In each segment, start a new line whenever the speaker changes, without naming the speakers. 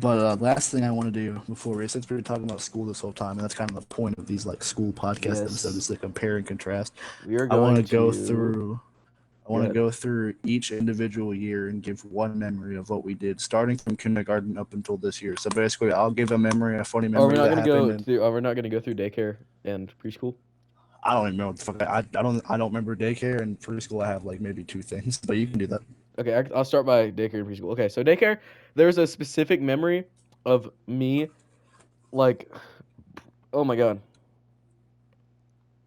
But last thing I want to do since we were talking about school this whole time, and that's kind of the point of these like school podcast episodes,
Yes,
is to compare and contrast.
we are
I want to
going
go
to.
through. I
Go
want to
ahead.
go through each individual year and give one memory of what we did, starting from kindergarten up until this year. So basically, I'll give a funny
Are we
memory
not
that
gonna
happened,
go
and
through? Are we not gonna go through daycare and preschool?
I don't even know what the fuck. I don't remember daycare and preschool. I have like maybe two things, but you can do that.
Okay, I'll start by daycare and preschool. Okay, so daycare, there's a specific memory of me, like, oh my god,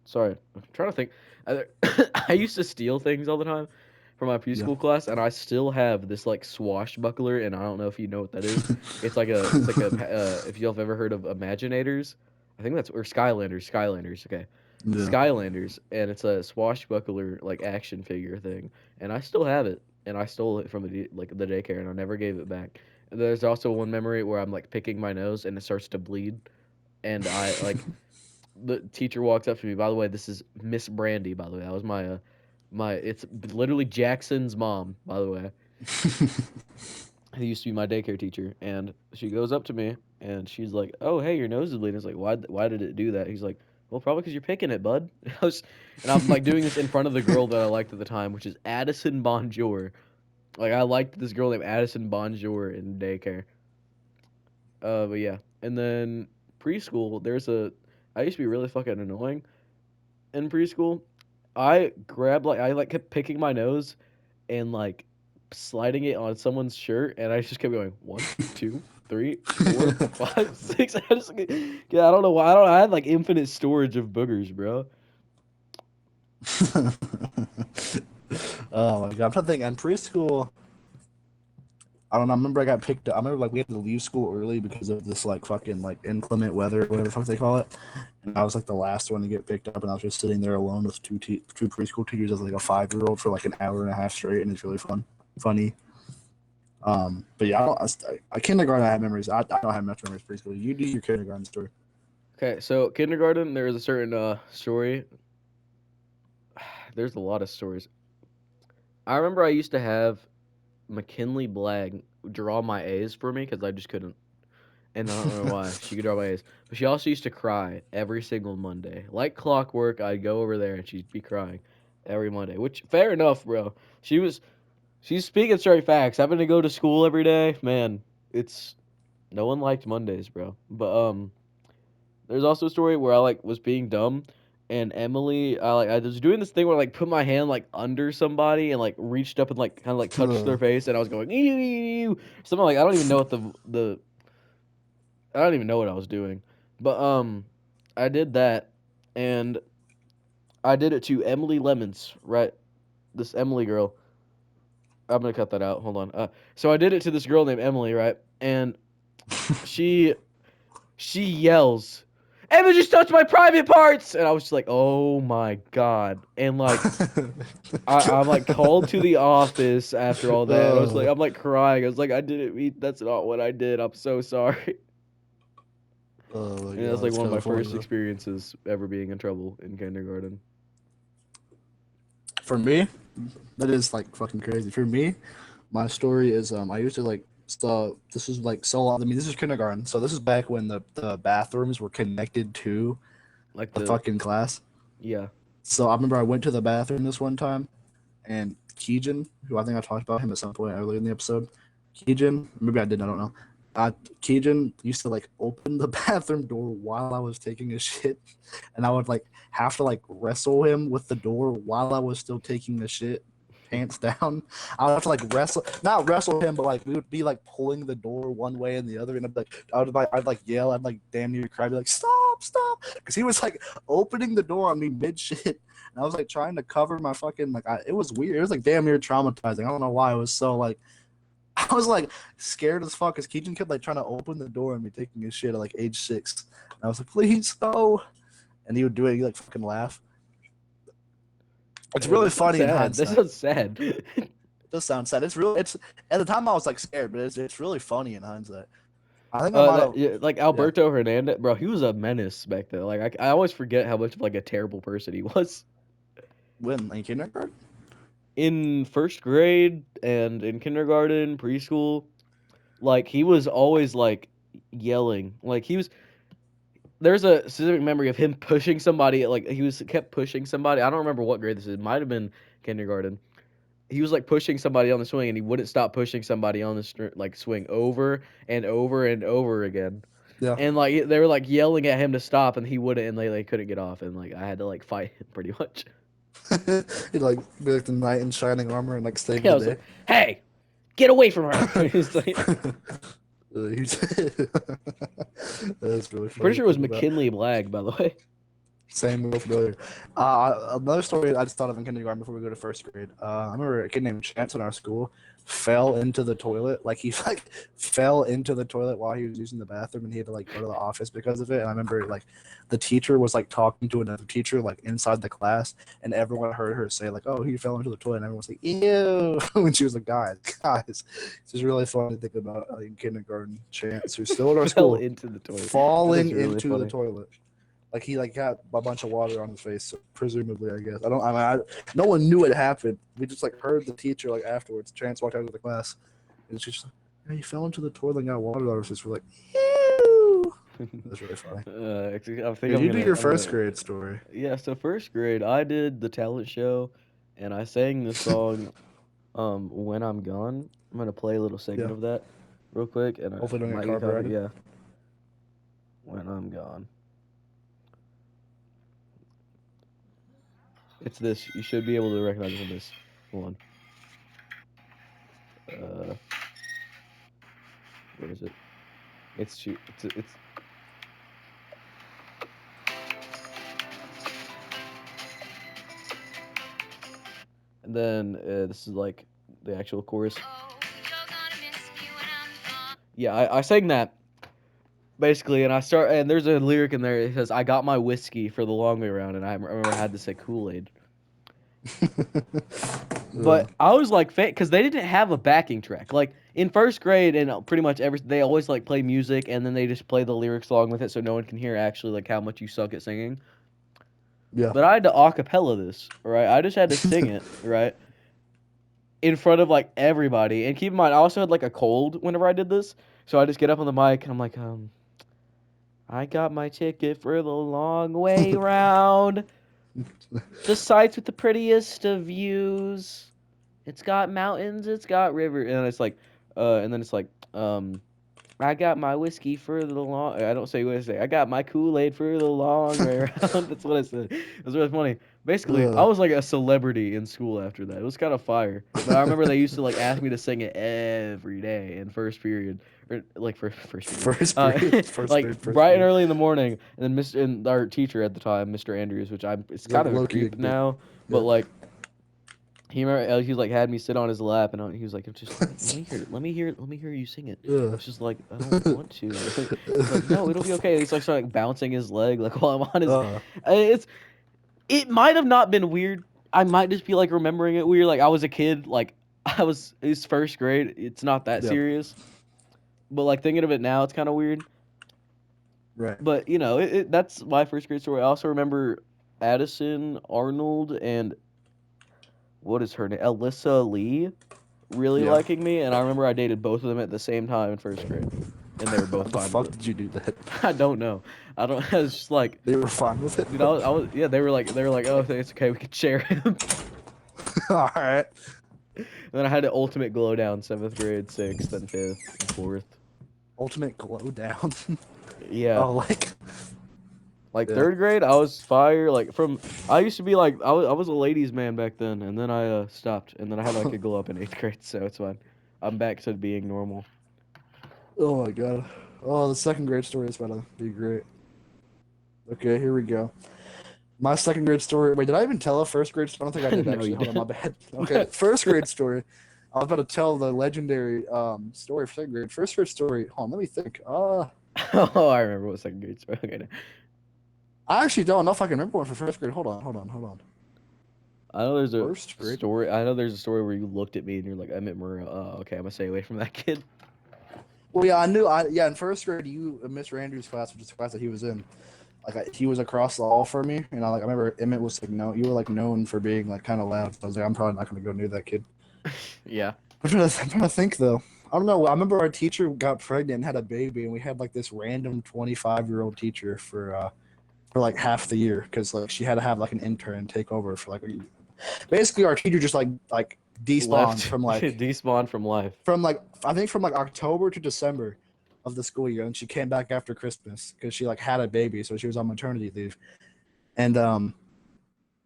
sorry, I'm trying to think. I used to steal things all the time from my
Yeah.
preschool class, and I still have this like swashbuckler, and I don't know if you know what that is. It's like a if y'all have ever heard of Imaginators, I think that's or Skylanders. Okay,
Yeah.
Skylanders, and it's a swashbuckler like action figure thing, and I still have it, and I stole it from the daycare, and I never gave it back. And there's also one memory where I'm like picking my nose and it starts to bleed, and I like the teacher walks up to me. By the way, this is Miss Brandy. By the way, that was my. It's literally Jackson's mom. By the way, he used to be my daycare teacher, and she goes up to me and she's like, "Oh, hey, your nose is bleeding." I was like, "Why did it do that?" He's like, "Well, probably because you're picking it, bud." And I'm like doing this in front of the girl that I liked at the time, which is Addison Bonjour. Like I liked this girl named Addison Bonjour in daycare. But yeah, and then preschool. I used to be really fucking annoying in preschool. I like kept picking my nose and like sliding it on someone's shirt, and I just kept going 1, 2, 3, 4, 5, 6. Yeah, I don't know why. I had like infinite storage of boogers, bro.
Oh my god! I'm trying to think. In preschool, I don't know. I remember I got picked up. I remember like we had to leave school early because of this like fucking like inclement weather, whatever the fuck they call it. And I was like the last one to get picked up, and I was just sitting there alone with two preschool teachers as like a 5-year-old for like an hour and a half straight, and it's really funny. But yeah, I kindergarten I have memories. I don't have much memories of preschool. You do your kindergarten story.
Okay, so kindergarten, there is a certain story. There's a lot of stories. I remember I used to have McKinley Blagg draw my A's for me because I just couldn't. And I don't know why. She could draw my A's. But she also used to cry every single Monday. Like clockwork, I'd go over there and she'd be crying every Monday. Which, fair enough, bro. She's speaking straight facts. Having to go to school every day, man, it's, no one liked Mondays, bro. But, there's also a story where I, like, was being dumb. And Emily, I was doing this thing where, like, put my hand, like, under somebody and, like, reached up and, like, kind of, like, touched their face. And I was going, ew, ew, ew. Something like, I don't even know what I don't even know what I was doing. But I did that and I did it to Emily Lemons, right? This Emily girl. I'm gonna cut that out. Hold on. So I did it to this girl named Emily, right? And she she yells, "Emma just touched my private parts!" And I was just like, "Oh my god!" And like I'm like called to the office after all that. And
Oh,
I'm like crying. I was like, "I didn't mean. That's not what I did. I'm so sorry."
oh my
And that's
god,
like
that's
one of
kind
my
of funny
first
though.
experiences ever being in trouble in kindergarten.
For me, that is like fucking crazy. For me, my story is I used to like so this was like so long. I mean, this is kindergarten, so this is back when the bathrooms were connected to
Like
the
the
fucking class.
yeah.
So I remember I went to the bathroom this one time, and Keegan, who I think I talked about him at some point earlier in the episode, Keegan, maybe I did, I don't know. Keegan used to like open the bathroom door while I was taking a shit, and I would like have to like wrestle him with the door while I was still taking the shit, pants down. I would have to like not wrestle him, but like we would be like pulling the door one way and the other, and I'd like yell, I'd like damn near cry, be like stop, because he was like opening the door on me mid shit. And I was like trying to cover my fucking it was weird. It was like damn near traumatizing. I don't know why it was so like I was like scared as fuck because Keegan kept like trying to open the door and me taking his shit at like age 6. And I was like, please no. And he would do it, he like fucking laugh. It's really
This sounds
funny in
sad. This
hindsight.
sounds sad.
It does sound sad. It's at the time I was like scared, but it's really funny in hindsight. I think I might have
Yeah, like
yeah.
Alberto Hernandez, bro, he was a menace back then. Like I always forget how much of like a terrible person he was
When in kindergarten?
in first grade and in kindergarten, preschool. like he was always like yelling. Like he was. There's a specific memory of him pushing somebody. Like he was kept pushing somebody. I don't remember what grade this is. It might have been kindergarten. He was like pushing somebody on the swing, and he wouldn't stop pushing somebody on the like swing over and over and over again.
Yeah.
And like they were like yelling at him to stop, and he wouldn't, and they couldn't get off, and like I had to like fight him pretty much.
He'd like be like the knight in shining armor and like save
Yeah, I
the
was
day.
like, "Hey, get away from her!" He's like,
That's really funny.
pretty sure it was
to think about.
McKinley Blag, by the way.
Same, real familiar. Another story I just thought of in kindergarten before we go to first grade. I remember a kid named Chance in our school fell into the toilet. Like he like fell into the toilet while he was using the bathroom, and he had to like go to the office because of it. And I remember like the teacher was like talking to another teacher like inside the class, and everyone heard her say like, "Oh, he fell into the toilet," and everyone was like, "Ew!" When she was like, "Guys, it's just really fun to think about like, kindergarten Chance, who's still in our
Fell
school,
into the toilet.
falling
really
into
funny.
the toilet. Like he like got a bunch of water on his face, so presumably, I guess. I mean, no one knew it happened. We just like heard the teacher like afterwards. Chance walked out of the class, and she's just like, "Yeah, he fell into the toilet and got water on his face." We're like, "Ew." That's really funny.
I think
Here,
I'm
you
gonna,
do your
I'm
first
gonna-
grade story.
Yeah, so first grade, I did the talent show, and I sang the song, "When I'm Gone." I'm gonna play a little segment
Yeah.
of that, real quick, and
Hopefully don't get
might get
copyrighted.
Yeah. When I'm gone. It's this. You should be able to recognize it from this. Hold on. Where is it? It's. And then this is like the actual chorus. Yeah, I sang that basically, and and there's a lyric in there. It says, "I got my whiskey for the long way around," and I remember I had to say Kool-Aid. But I was like, because they didn't have a backing track. Like in first grade, and pretty much they always like play music, and then they just play the lyrics along with it, so no one can hear actually like how much you suck at singing.
Yeah.
But I had to acapella this, right? I just had to sing it, right? In front of like everybody. And keep in mind, I also had like a cold whenever I did this. So I just get up on the mic and I'm like, I got my ticket for the long way round. The sites with the prettiest of views. It's got mountains, it's got river. And it's like, I got my whiskey for the long. I don't say what I say. I got my Kool-Aid for the long way around. That's what I said. It was really funny. Basically, I was like a celebrity in school after that. It was kind of fire. But I remember they used to like ask me to sing it every day in first period, or like first period.
First period. First
like
period, first
bright and
period.
early in the morning, and then and our teacher at the time, Mr. Andrews, which it's kind of a
low-key a
creep
dick.
now, but
Yeah.
like. He like had me sit on his lap, and he was like, "Just let me hear you sing it."
Yeah.
It's just like I don't want to. He's like, "No, it'll be okay." He's like started like bouncing his leg like while I'm on his. It might have not been weird. I might just be like remembering it weird. Like I was a kid. Like it's first grade. It's not that
Yep.
serious. But like thinking of it now, it's kind of weird.
Right.
But you know, that's my first grade story. I also remember Addison Arnold and. What is her name? Alyssa Lee really
Yeah.
liking me, and I remember I dated both of them at the same time in first grade, and they were both
How the
fine
fuck
with it.
did you do that?
I don't know. I don't. It's just like,
They were fine with it.
dude, I was yeah. They were like, oh, it's okay, we could share him.
All right.
And then I had an ultimate glow down 7th grade, 6th, and 5th, and 4th.
Ultimate glow down.
Yeah.
Oh,
Like
yeah.
3rd grade, I was fire. Like I used to be like I was a ladies' man back then, and then I stopped, and then I had like a glow up in 8th grade, so it's fine. I'm back to being normal.
Oh my god. Oh, the second grade story is about to be great. Okay, here we go. My second grade story. Wait, did I even tell a first grade story? I don't think I did
No,
actually.
you
Hold on, my
didn't.
bad. Okay, first grade story. I was about to tell the legendary story for second grade. First grade story. Hold on, let me think.
Oh, I remember what 2nd grade story. Okay.
I actually don't know if I can remember one for first grade. Hold on.
I know there's a
First grade?
story. I know there's a story where you looked at me and you're like, I met Maria. Okay, I'm gonna stay away from that kid.
Well, yeah, I knew. In first grade, you, Mr. Andrews' class, which is the class that he was in, he was across the hall from me, and I remember Emmett was like, no, you were like known for being like kind of loud. So I was like, I'm probably not gonna go near that kid.
Yeah.
I'm trying to think though. I don't know. I remember our teacher got pregnant and had a baby, and we had like this random 25-year-old teacher for like half the year because like she had to have like an intern take over for like basically our teacher just like despawned
Left.
from like
Despawned from life.
I think from like October to December of the school year, and she came back after Christmas because she like had a baby, so she was on maternity leave. And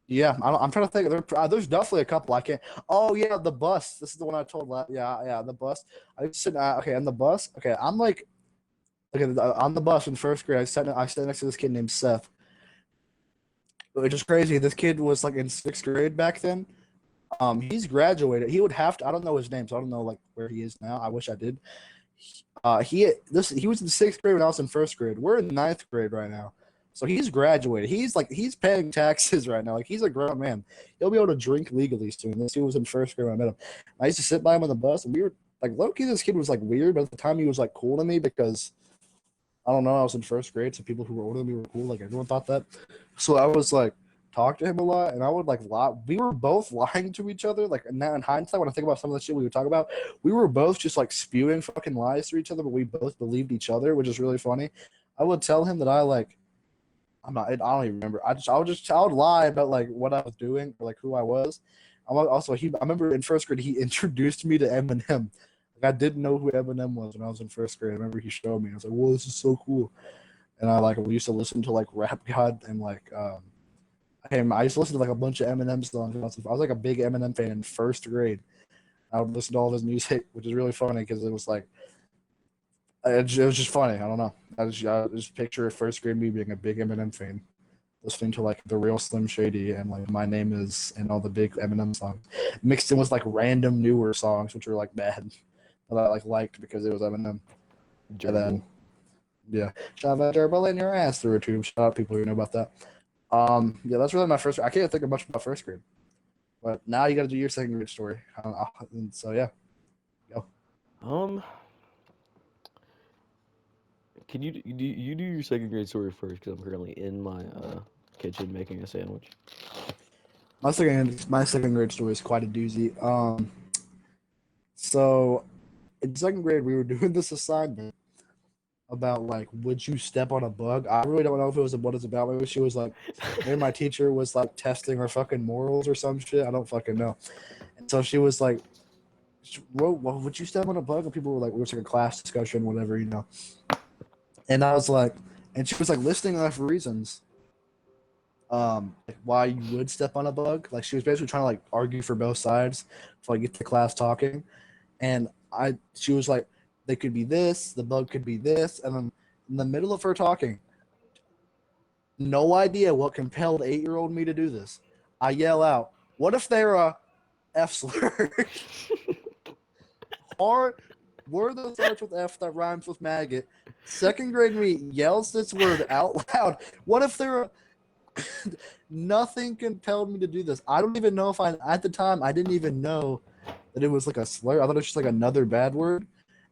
yeah, I'm trying to think. There's definitely a couple. I can't. Oh yeah, the bus. This is the one I told. Yeah, the bus. I was sitting. Okay, on the bus. Okay, I'm like, okay, on the bus in first grade. I sat next to this kid named Seth, which is crazy. This kid was like in sixth grade back then. He's graduated. He would have to. I don't know his name, so I don't know like where he is now. I wish I did. He was in sixth grade when I was in first grade. We're in ninth grade right now, so he's graduated. He's paying taxes right now. Like he's a grown man. He'll be able to drink legally soon. This dude was in first grade when I met him. I used to sit by him on the bus, and we were like, low key. This kid was like weird, but at the time he was like cool to me because I don't know. I was in first grade, so people who were older than me were cool. Like everyone thought that. So I was like talk to him a lot, and I would like lie. We were both lying to each other. Like now in hindsight, when I think about some of the shit we would talk about, we were both just like spewing fucking lies to each other, but we both believed each other, which is really funny. I would tell him that I'm not. I don't even remember. I would lie about like what I was doing or like who I was. I remember in first grade he introduced me to Eminem. Like I didn't know who Eminem was when I was in first grade. I remember he showed me. I was like, "Whoa, this is so cool!" And we used to listen to like Rap God and like I used to listen to like a bunch of Eminem songs. I was like a big Eminem fan in first grade. I would listen to all of his music, which is really funny because it was like it was just funny. I don't know. I just picture first grade me being a big Eminem fan, listening to like the real Slim Shady and like My Name Is and all the big Eminem songs, mixed in with like random newer songs which were like bad, but I like liked because it was Eminem. And then yeah, shove a gerbil in your ass through a tube. Shout out people who know about that. Yeah, that's really my first. I can't think of much about first grade, but now you got to do your second grade story. And so yeah, go.
Um, can you do your second grade story first? Because I'm currently in my kitchen making a sandwich.
My second grade story is quite a doozy. So in second grade we were doing this assignment about like would you step on a bug? I really don't know if it was what it's about. Maybe she was like, maybe my teacher was like testing her fucking morals or some shit. I don't fucking know. And so she was like, well, would you step on a bug? And people were like, it was like a class discussion, whatever, you know. And I was like, and she was like listing off reasons, like why you would step on a bug. Like she was basically trying to like argue for both sides to like get the class talking. And she was like, they could be this, the bug could be this, and then in the middle of her talking, no idea what compelled 8-year-old me to do this. I yell out, "What if they're a F slur?" Or word that starts with F that rhymes with maggot. Second grade me yells this word out loud. What if they're a... Nothing compelled me to do this. I don't even know if at the time I didn't even know that it was like a slur. I thought it was just like another bad word.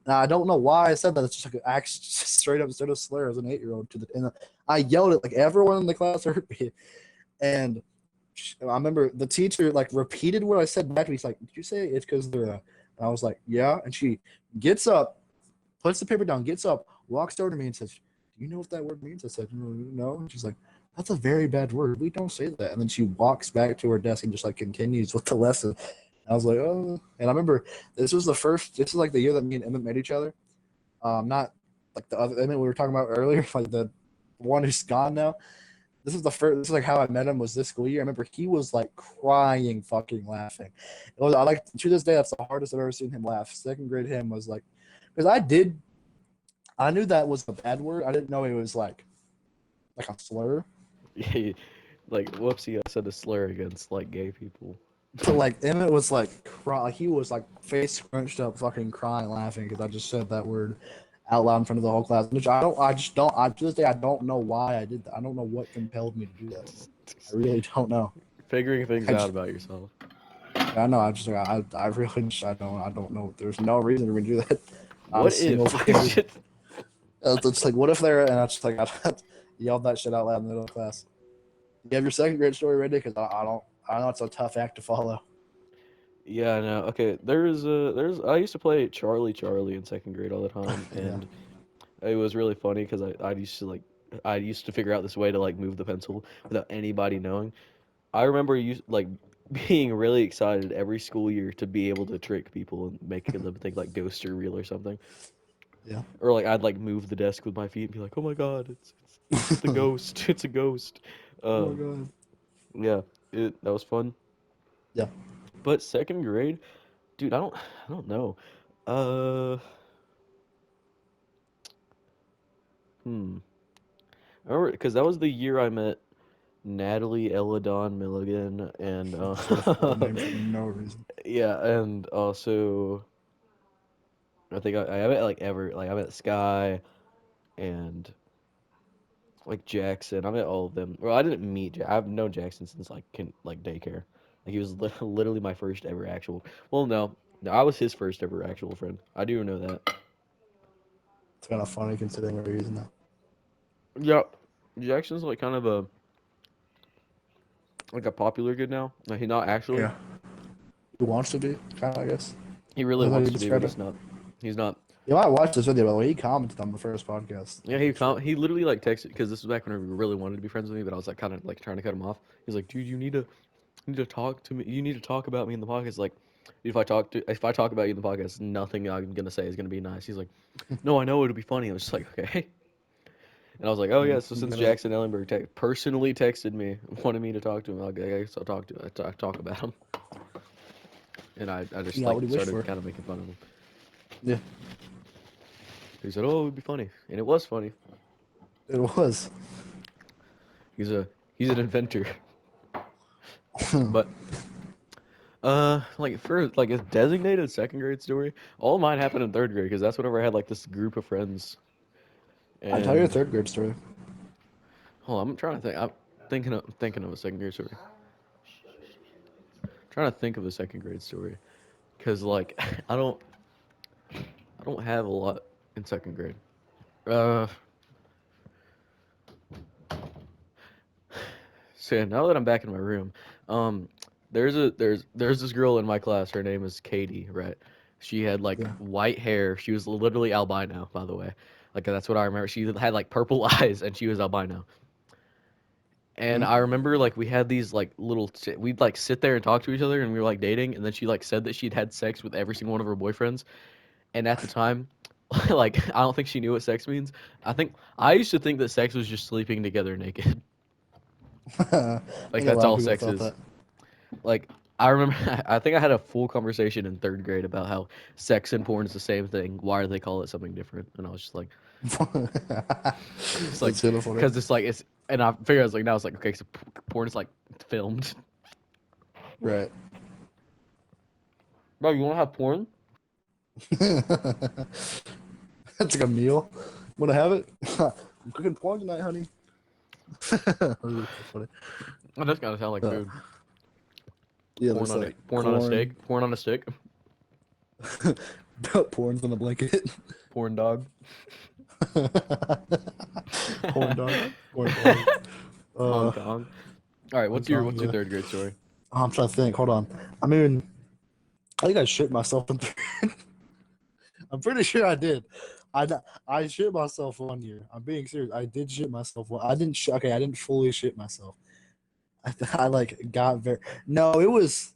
And I don't know why I said that. It's just like an straight up slur as an 8-year-old and I yelled it like everyone in the class heard me. And I remember the teacher like repeated what I said back to me. He's like, "Did you say it's because they're a..." And I was like, "Yeah." And she gets up, puts the paper down, gets up, walks over to me and says, "Do you know what that word means?" I said, "No." And she's like, "That's a very bad word. We don't say that." And then she walks back to her desk and just like continues with the lesson. I was like, "Oh." And I remember this is like the year that me and Emmett met each other. Not like the other Emmett we were talking about earlier, like the one who's gone now. This is like how I met him was this school year. I remember he was like crying, fucking laughing. I like to this day, that's the hardest I've ever seen him laugh. Second grade him was like, because I knew that was a bad word. I didn't know it was like a slur.
Yeah, like whoopsie, I said a slur against like gay people.
So like Emmett was like he was like face scrunched up, fucking crying, laughing because I just said that word out loud in front of the whole class. Which to this day I don't know why I did that. I don't know what compelled me to do that. I really don't know.
Figuring things
I
out
just,
about yourself.
I know. I really just, I don't know. There's no reason for me to do that. Not a
What
single
if?
fucking reason. It's like, what if they're, and I just like, I yelled that shit out loud in the middle of class. You have your second grade story ready? Because I know it's a tough act to follow.
Yeah, no. Okay, there's I used to play Charlie Charlie in second grade all the time,
Yeah.
and it was really funny because I used to figure out this way to like move the pencil without anybody knowing. I remember you like being really excited every school year to be able to trick people and make them think like ghosts are real or something.
Yeah.
Or like I'd like move the desk with my feet and be like, "Oh my God, it's the
Oh
ghost. It's a ghost."
my
Um,
god.
yeah, that was fun.
Yeah.
But second grade, dude, I don't know. Uh, hmm. I remember because that was the year I met Natalie Eladon Milligan and
Such a cool name for no reason.
yeah, and also I think I met like I met Sky and like Jackson. I met all of them. Well, I didn't meet. I've known Jackson since like daycare. Like he was literally my first ever actual. Well, no, I was his first ever actual friend. I do know that.
It's kind of funny considering we're using that.
Yeah, Jackson's like kind of a like a popular kid now. Like he's not actually.
Yeah. Who wants to be, kind of, I guess.
He really
That's how
wants
you
to be, but
describe it.
he's not. He's not.
You might watch this video, by the way. He commented on the first podcast.
Yeah, he literally like texted because this was back when he really wanted to be friends with me, but I was like kind of like trying to cut him off. He's like, dude, you need to talk to me. You need to talk about me in the podcast. Like, if I talk about you in the podcast, nothing I'm gonna say is gonna be nice. He's like, no, I know it'll be funny. I was just like, okay. And I was like, oh
Yeah,
yeah. So
I'm
since
gonna.
Jackson Ellenberg personally texted me, wanted me to talk to him, I guess I'll talk about him. And I just
You got
like
what he wished
started
for.
kind of making fun of him.
Yeah,
He said, oh, it would be funny, and it was funny.
it was.
He's a he's an inventor, but. Like for like a designated second grade story, all of mine happened in third grade because that's whenever I had like this group of friends.
I tell you a
And
third grade story.
hold on, I'm trying to think. I'm thinking of a second grade story. Trying to think of a second grade story because like I don't have a lot in second grade. Uh, so yeah, now that I'm back in my room, um, there's this girl in my class. Her name is Katie, right? She had like
Yeah.
white hair. She was literally albino, by the way. Like that's what I remember. She had like purple eyes and she was albino. And
Mhm.
I remember like we had these like we'd like sit there and talk to each other and we were like dating and then she like said that she'd had sex with every single one of her boyfriends. And at the time, like I don't think she knew what sex means. I used to think that sex was just sleeping together naked.
I
Like
think a
that's
lot of
all
people
sex
thought
is.
that.
Like I remember I think I had a full conversation in third grade about how sex and porn is the same thing. Why do they call it something different? And I was just like it's like
That's kind of funny.
because it's like it's and I figured I was like now it's like okay so porn is like filmed.
Right.
Bro, you want to have porn?
That's like a meal. Want to have it? I'm cooking porn tonight, honey. That's so funny.
That does kind of sound like
Uh,
food.
yeah, there's like
Porn on a
corn,
steak, porn on a stick,
porn's on a blanket,
porn dog.
corn dog, corn dog.
Hong
Uh,
Kong. All right,
Hong Kong.
what's your
Yeah.
third grade story?
I'm trying to think. Hold on. I mean, I think I shit myself in. I'm pretty sure I did. I shit myself one year. I'm being serious. I did shit myself. I didn't. Okay, I didn't fully shit myself. I like got very. No, it was.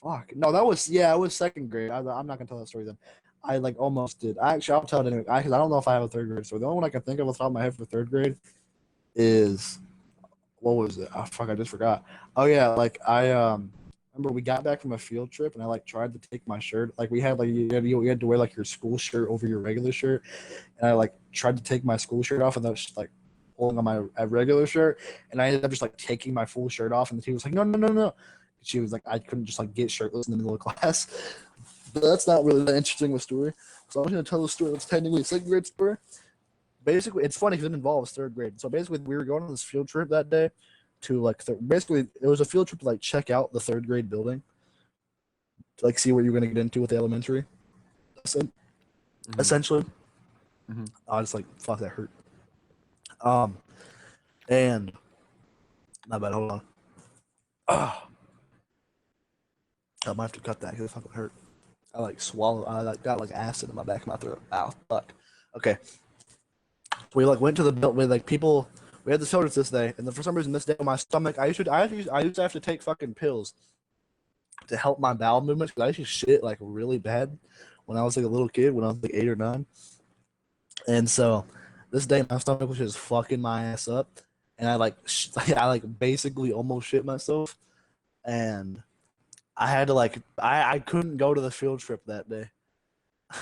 Fuck. No, that was yeah. It was second grade. I'm not gonna tell that story then. I like almost did. Actually, I'll tell it anyway. Because I don't know if I have a third grade story. The only one I can think of off the top of my head for third grade is what was it? Oh fuck, I just forgot. Oh yeah, like I remember we got back from a field trip and I like tried to take my shirt. Like we had like you had to wear like your school shirt over your regular shirt, and I like tried to take my school shirt off and that was just like pulling on my regular shirt, and I ended up just like taking my full shirt off, and the teacher was like, no, no, no, no. She was like, I couldn't just like get shirtless in the middle of class. But that's not really that interesting of a story. So I'm just gonna tell a story that's technically a second grade story. Basically, it's funny because it involves third grade. So basically, we were going on this field trip that day to like basically it was a field trip to like check out the third grade building to like see what you're gonna get into with the elementary.
Mhm.
Essentially,
Mhm.
I was like, fuck, that hurt. Um, and not bad. Hold on. Ah, I might have to cut that because it fucking hurt. I like swallowed. I like got like acid in my back of my throat. Ow, fuck. Okay. We like went to the build with like people. We had the children's this day, and then for some reason this day my stomach. I used to have to take fucking pills to help my bowel movements because I used to shit like really bad when I was like a little kid when I was like 8 or 9, and so this day my stomach was just fucking my ass up, and I like I like basically almost shit myself, and I had to like I couldn't go to the field trip that day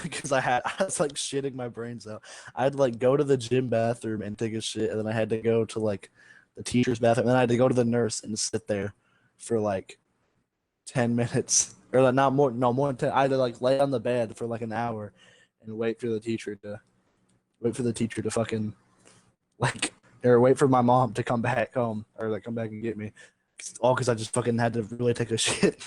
because I was like shitting my brains out. I had to like go to the gym bathroom and take a shit, and then I had to go to like the teacher's bathroom, and then I had to go to the nurse and sit there for like 10 minutes, or like not more, no more than 10. I had to like lay on the bed for like an hour and wait for the teacher to fucking like or wait for my mom to come back home or like come back and get me. All because I just fucking had to really take a shit.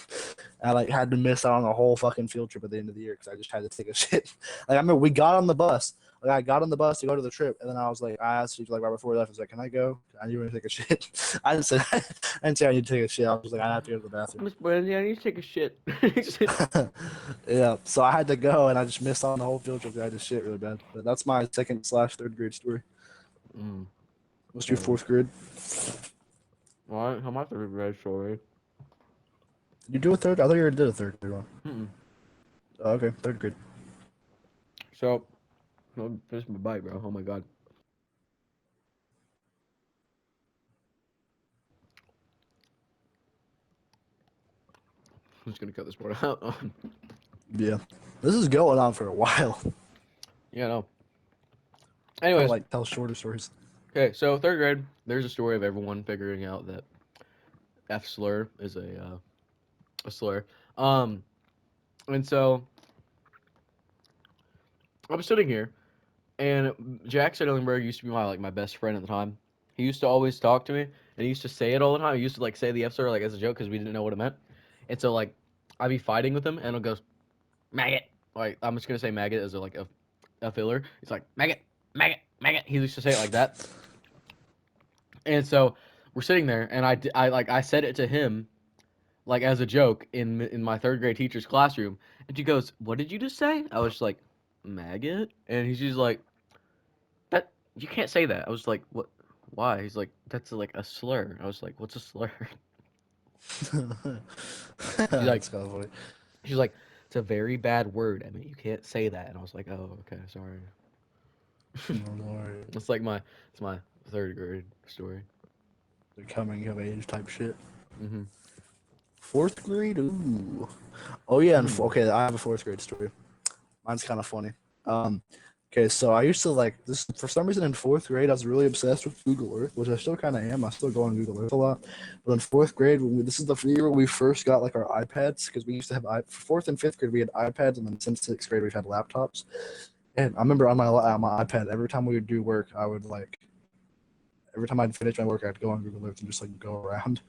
I like had to miss out on the whole fucking field trip at the end of the year because I just had to take a shit. Like I remember we got on the bus. Like I got on the bus to go to the trip, and then I was like, I asked you like right before we left, I was like, "Can I go? I need to take a shit." I didn't say I didn't say I need to take a shit. I was like, I have to go to the bathroom.
Miss Brandy, I need to take a shit.
Yeah, so I had to go, and I just missed on the whole field trip. I just shit really bad. But that's my second/third grade story.
Mm.
What's your fourth grade?
Well, how much of a great story?
Did you do a third? I thought you already did a third grade one.
Mm-mm.
Oh, okay, third grade.
So, I'll finish my bite, bro. Oh my god. I'm just gonna cut this part out.
Yeah, this is going on for a while.
Yeah, no.
I
Anyways,
like tell shorter stories.
okay, so third grade, there's a story of everyone figuring out that F slur is a slur. Um, and so I'm sitting here, and Jack Sedlingberg used to be my best friend at the time. He used to always talk to me, and he used to say it all the time. He used to like say the F slur like as a joke because we didn't know what it meant. And so like I'd be fighting with him, and it goes maggot. Like I'm just gonna say maggot as a filler. He's like maggot, maggot, maggot. He used to say it like that. And so we're sitting there, and I said it to him like as a joke in my third grade teacher's classroom, and she goes, "What did you just say?" I was just like, "Maggot," and he's just like, "That you can't say that." I was like, "What? Why?" He's like, "That's like a slur." I was like, "What's a slur?" She's like,
That's kind of funny.
she's like, "It's a very bad word. I mean, you can't say that." And I was like, "Oh, okay, sorry."
Oh, Lord.
It's my third grade story.
The coming of age type shit.
Mm-hmm.
Fourth grade? Ooh. Oh, yeah. And
Hmm.
okay, I have a fourth grade story. Mine's kind of funny. Um, okay, so I used to like this for some reason in fourth grade. I was really obsessed with Google Earth, which I still kind of am. I still go on Google Earth a lot. But in fourth grade, this is the year when we first got like our iPads because we used to have fourth and fifth grade we had iPads, and then since sixth grade we've had laptops. And I remember on my iPad, every time we would do work, I would like every time I'd finish my work, I'd go on Google Earth and just like go around.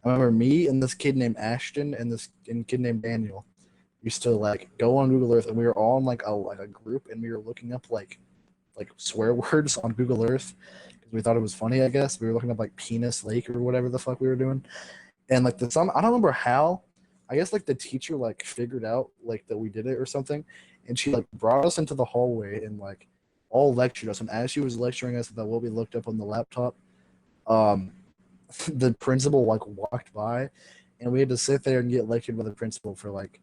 I remember me and this kid named Ashton and this kid named Daniel used to like go on Google Earth, and we were all in like a group, and we were looking up like swear words on Google Earth because we thought it was funny. I guess we were looking up like penis lake or whatever the fuck we were doing, and like I don't remember how. I guess like the teacher like figured out like that we did it or something, and she like brought us into the hallway and like all lectured us. And as she was lecturing us about what we looked up on the laptop, um, the principal like walked by, and we had to sit there and get lectured by the principal for like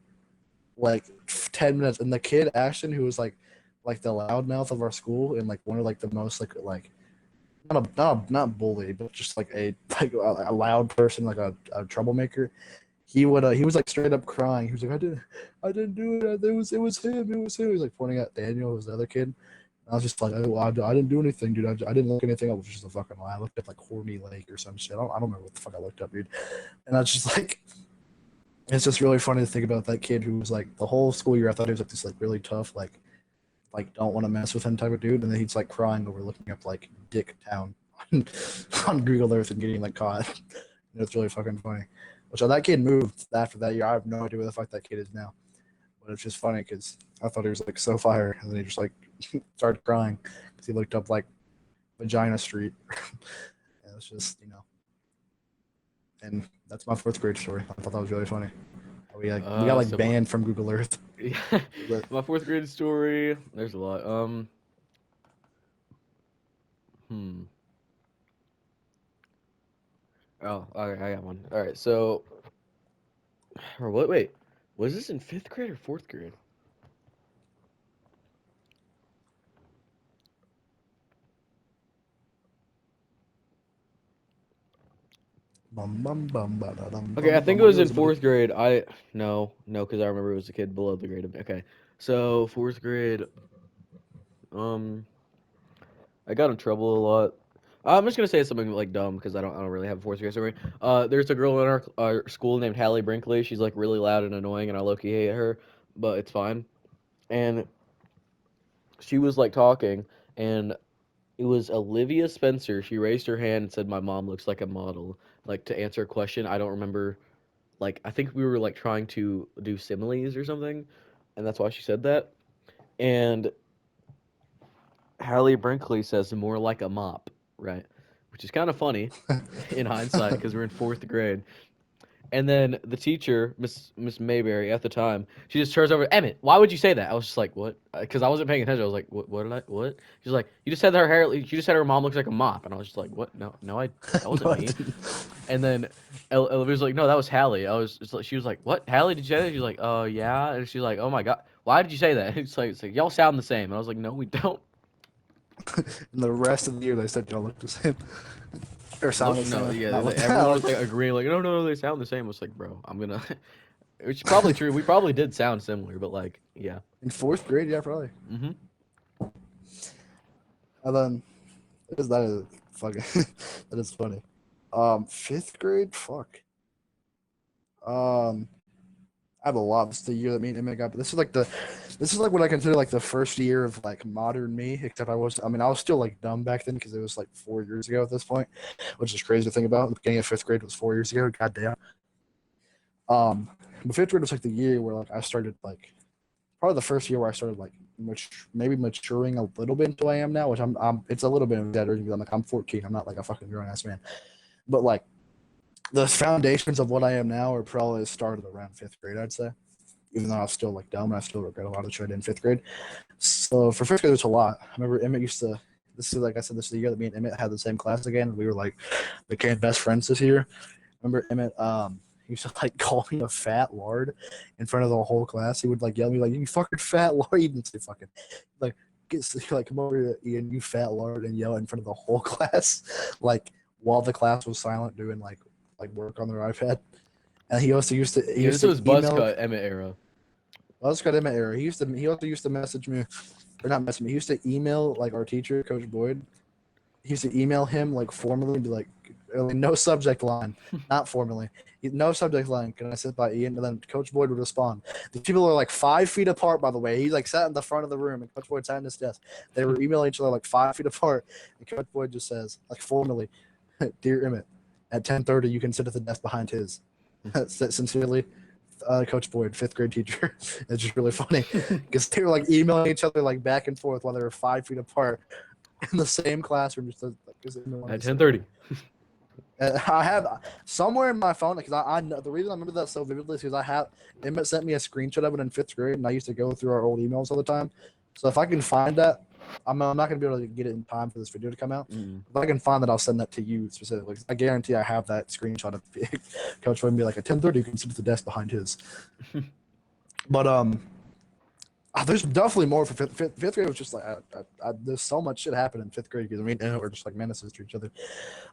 10 minutes. And the kid Ashton, who was like the loudmouth of our school and like one of like the most like not bully, but just like a loud person, like a troublemaker. He was like straight up crying. He was like, I didn't do it. It was him. It was him. He was like pointing at Daniel, who was the other kid. I was just like, I didn't do anything, dude. I didn't look anything up. It was just a fucking lie. I looked at like Horny Lake or some shit. I don't remember what the fuck I looked up, dude. And I was just like, it's just really funny to think about that kid who was like the whole school year. I thought he was like this like really tough, like don't want to mess with him type of dude, and then he's like crying over looking up like Dick Town on, on Google Earth and getting like caught. And it's really fucking funny. So that kid moved after that year. I have no idea where the fuck that kid is now, but it's just funny because I thought he was like so fire, and then he just like started crying because he looked up like Vagina Street. And it's just and that's my fourth grade story. I thought that was really funny. We got like
So
banned from Google Earth. But
my fourth grade story. There's a lot. Hmm. Oh, I got one. All right. So, or what? Wait, was this in fifth grade or fourth grade? Okay, I think it
What
was
year
in
was it, buddy?
fourth grade. No, because I remember it was a kid below the grade of me. Okay, so fourth grade. Um, I got in trouble a lot. I'm just gonna say something like dumb because I don't really have a fourth grade story. There's a girl in our school named Hallie Brinkley. She's like really loud and annoying, and I low-key hate her, but it's fine. And she was like talking, and it was Olivia Spencer. She raised her hand and said, "My mom looks like a model." Like to answer a question, I don't remember. Like I think we were like trying to do similes or something, and that's why she said that. And Hallie Brinkley says more like a mop, right? Which is kind of funny in hindsight because we're in fourth grade. And then the teacher, Miss Mayberry at the time, she just turns over, Emmett, why would you say that? I was just like, what? Because I wasn't paying attention. I was like, what did I? What? She's like, you just said that her hair. You just said her mom looks like a mop, and I was just like, what? No, no, that wasn't
No, I
me.
didn't.
And then Olivia was like, no, that was Hallie. She was like, what? Hallie, did you say that? She's like, yeah. And she's like, oh my god, why did you say that? It's like y'all sound the same. And I was like, no, we don't.
And the rest of the year they said y'all look the same or sound
Look,
the
no,
same.
yeah,
Not look.
everyone was like agreeing, like, no, no, no, they sound the same. I was like, bro, I'm gonna. Which is probably true. We probably did sound similar, but like, yeah.
In fourth grade, yeah, probably.
Mm-hmm.
And then that is fucking that is funny. Fifth grade, fuck. Um, I have a lot. This is the year that me and Emmett got, but this is like what I consider like the first year of like modern me. Except I mean, I was still like dumb back then because it was like 4 years ago at this point, which is crazy to think about. The beginning of fifth grade was 4 years ago. Goddamn. But fifth grade was like the year where like I started like probably the first year where I started like maybe maturing a little bit into who I am now, which I'm it's a little bit of exaggeration because I'm 14. I'm not like a fucking grown ass man, but like the foundations of what I am now are probably started around fifth grade, I'd say. Even though I was still like dumb, and I still regret a lot of the shit I did in fifth grade. So for fifth grade, there's a lot. I remember Emmett used to. This is like I said, this is the year that me and Emmett had the same class again. We were like became best friends this year. Remember Emmett? He used to like call me a fat lard in front of the whole class. He would like yell at me like, "You fucking fat lard!" He didn't say fucking like like come over here, Ian, you fat lard, and yell in front of the whole class, like while the class was silent doing like work on their iPad. And he also used to
Yeah, this was
email.
Buzzcut Emmett era.
Well, that's got him at error. He also used to message me, or not message me. He used to email like our teacher, Coach Boyd. He used to email him like formally and be like, no subject line, not formally, no subject line. Can I sit by Ian? And then Coach Boyd would respond. These people are like 5 feet apart, by the way. He like sat in the front of the room, and Coach Boyd sat in his desk. They were emailing each other like 5 feet apart, and Coach Boyd just says like formally, "Dear Emmett, at 10:30 you can sit at the desk behind his." Sincerely, Coach Boyd, fifth grade teacher. It's just really funny because they were like emailing each other like back and forth while they were 5 feet apart in the same classroom. Just because
At 10:30.
I have somewhere in my phone because I know the reason I remember that so vividly is because I have Emmett sent me a screenshot of it in fifth grade, and I used to go through our old emails all the time. So if I can find that, I'm not going to be able to get it in time for this video to come out.
Mm.
If I can find that, I'll send that to you specifically. I guarantee I have that screenshot of Coach would be like at 10:30, you can sit at the desk behind his. But there's definitely more for fifth grade. Was just like there's so much shit happened in fifth grade because I mean we're just like menaces to each other.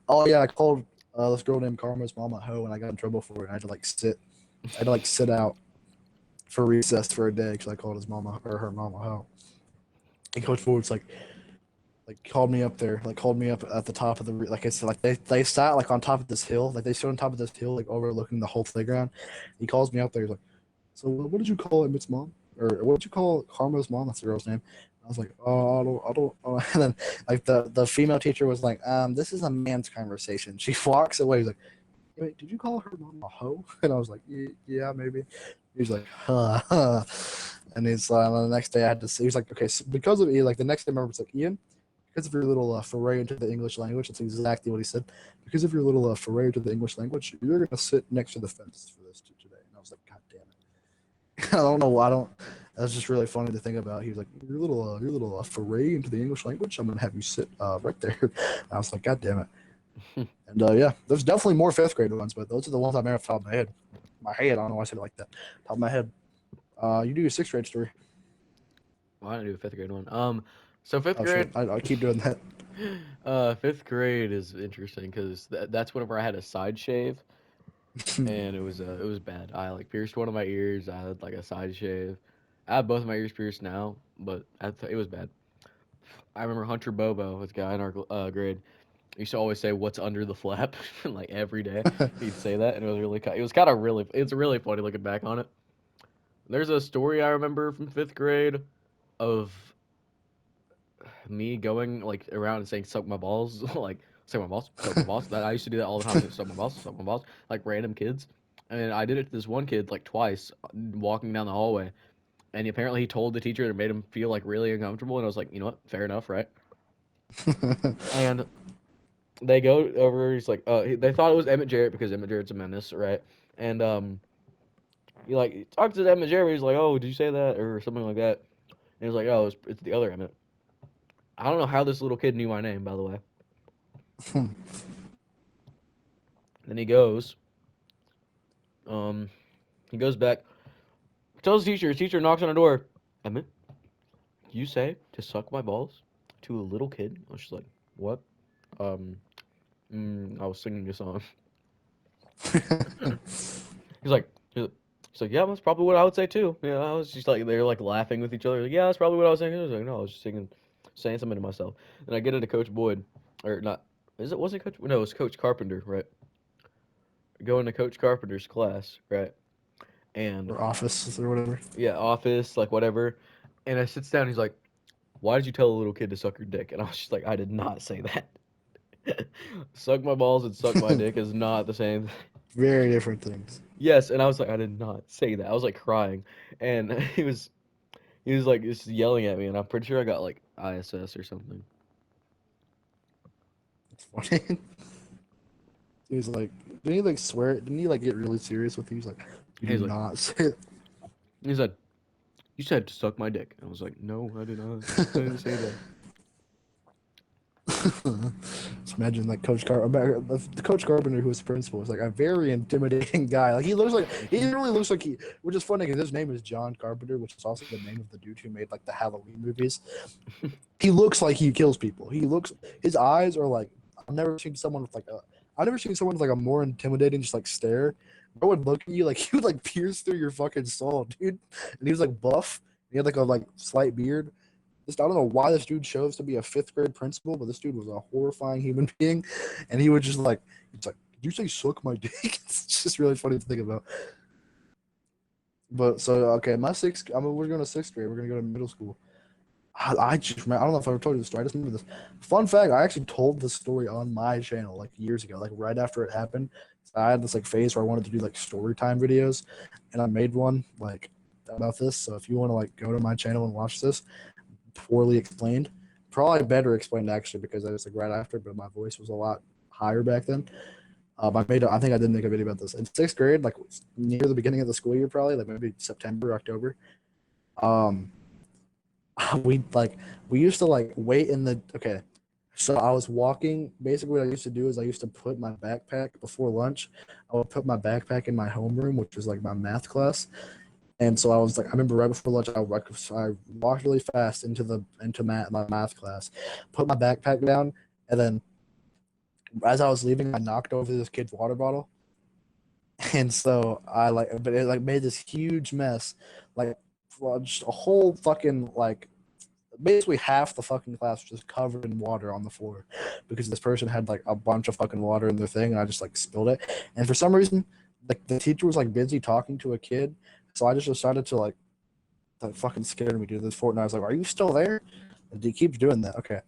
Oh yeah, I called this girl named Karma's mom a hoe, and I got in trouble for it. I had to sit out for recess for a day because I called his mama or her mama a hoe. And Coach Ford's like called me up there, like called me up at the top of the like I said, like they sat like on top of this hill, like they stood on top of this hill, like overlooking the whole playground. He calls me up there, he's like, "So what did you call Emmett's mom, or what did you call Karma's mom?" That's the girl's name. I was like, "Oh, I don't." Oh. And then like the female teacher was like, "This is a man's conversation." She walks away. He's like, "Wait, did you call her mom a hoe?" And I was like, "Yeah, maybe." He's like, "Huh." Huh. And he's the next day I had to say, he's like, "Okay, so because of like the next day I remember it's like, Ian, because of your little foray into the English language," that's exactly what he said. "Because of your little foray into the English language, you're gonna sit next to the fence for this today." And I was like, "God damn it!" I don't know. I don't. That's just really funny to think about. He was like, "You're a little foray into the English language. I'm gonna have you sit right there." And I was like, "God damn it!" And yeah, there's definitely more fifth grade ones, but those are the ones I remember off the top of my head. My head. I don't know why I said it like that. Top of my head. You do your sixth grade story.
Well, I didn't do a fifth grade one. So fifth
Oh shit!
grade,
I keep doing that.
fifth grade is interesting because that's whenever I had a side shave, and it was bad. I like pierced one of my ears. I had like a side shave. I have both of my ears pierced now, but it was bad. I remember Hunter Bobo, this guy in our grade. He used to always say, "What's under the flap?" like every day. He'd say that, and it was really, it was kind of really, it's really funny looking back on it. There's a story I remember from fifth grade of me going like around and saying "suck my balls," like "suck my balls, suck my balls." That I used to do that all the time. Suck my balls," like random kids. And I did it to this one kid like twice, walking down the hallway. And apparently he told the teacher and it made him feel like really uncomfortable. And I was like, you know what, fair enough, right? And they go over. He's like, they thought it was Emmett Jarrett because Emmett Jarrett's a menace, right? And he like talked to Emmett Jarrett. He's like, oh, did you say that or something like that? And he was like, oh, it's the other Emmett. I don't know how this little kid knew my name, by the way. Then um, he goes back, tells the teacher. His teacher knocks on the door. Emmett, you say to suck my balls to a little kid? I was just like, what? Um, I was singing a song. He's like, he's like, yeah, that's probably what I would say too. Yeah, I was just like, they're like laughing with each other. Like, yeah, that's probably what I was saying. I was like, no, I was just singing, saying something to myself. And I get into Coach Boyd, or not? Was it Coach? No, it was Coach Carpenter, right? Go into Coach Carpenter's class, right? And
Or office or whatever.
yeah, office, like whatever. And I sits down. He's like, why did you tell a little kid to suck your dick? And I was just like, I did not say that. Suck my balls and suck my dick is not the same.
Very different things.
Yes, and I was like, I did not say that. I was like crying, and he was like just yelling at me, and I'm pretty sure I got like ISS or something.
It's funny. He was like, didn't he like swear? Didn't he like get really serious with you? He's like, you do
He's like,
not say
he said, you said to suck my dick. I was like, no, I did not. I didn't say that.
Just imagine like the Coach Carpenter, who was the principal, was like a very intimidating guy. Like he really looks like which is funny because his name is John Carpenter, which is also the name of the dude who made like the Halloween movies. He looks like he kills people. His eyes are like I've never seen someone with like a more intimidating just like stare. Bro would look at you like he would like pierce through your fucking soul, dude. And he was like buff. He had like a like slight beard. I don't know why this dude chose to be a fifth grade principal, but this dude was a horrifying human being, and he would just like, it's like, did you say suck my dick? It's just really funny to think about. But so okay, we're going to sixth grade. We're gonna go to middle school. I just remember, I don't know if I ever told you this story. I just remember this. Fun fact: I actually told this story on my channel like years ago, like right after it happened. I had this like phase where I wanted to do like story time videos, and I made one like about this. So if you want to like go to my channel and watch this, poorly explained. Probably better explained actually because I was like right after, but my voice was a lot higher back then. I think I did make a video about this in sixth grade, like near the beginning of the school year, probably like maybe September, October. Um, we like we used to like wait in the okay. So I was walking. Basically, what I used to do is I used to put my backpack before lunch. I would put my backpack in my homeroom, which was like my math class, and so I was like, I remember right before lunch, I walked really fast into my math class, put my backpack down, and then as I was leaving, I knocked over this kid's water bottle, and so but it like made this huge mess, like just a whole fucking like basically half the fucking class was just covered in water on the floor because this person had like a bunch of fucking water in their thing, and I just like spilled it, and for some reason, like the teacher was like busy talking to a kid, so I just decided to like that fucking scared me, dude. This Fortnite, I was like, "Are you still there?" And he keeps doing that. Okay,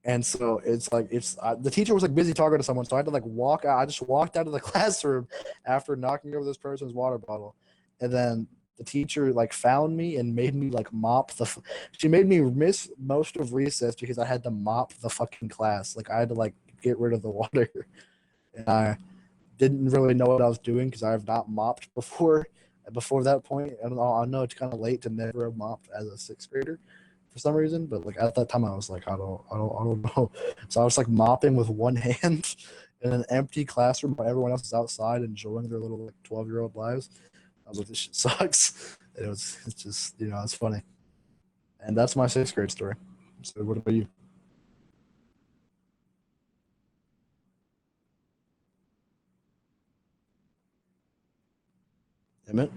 and so it's like the teacher was like busy talking to someone, so I had to like walk out. I just walked out of the classroom after knocking over this person's water bottle, and then the teacher like found me and made me like mop She made me miss most of recess because I had to mop the fucking class. Like I had to like get rid of the water, and I didn't really know what I was doing because I have not mopped before. And before that point, I know it's kind of late to never have mopped as a sixth grader for some reason, but like at that time I was like, I don't know. So I was like mopping with one hand in an empty classroom where everyone else is outside enjoying their little like 12-year-old lives. I was like, this shit sucks. It's just it's funny, and that's my sixth grade story. So what about you? Emmett,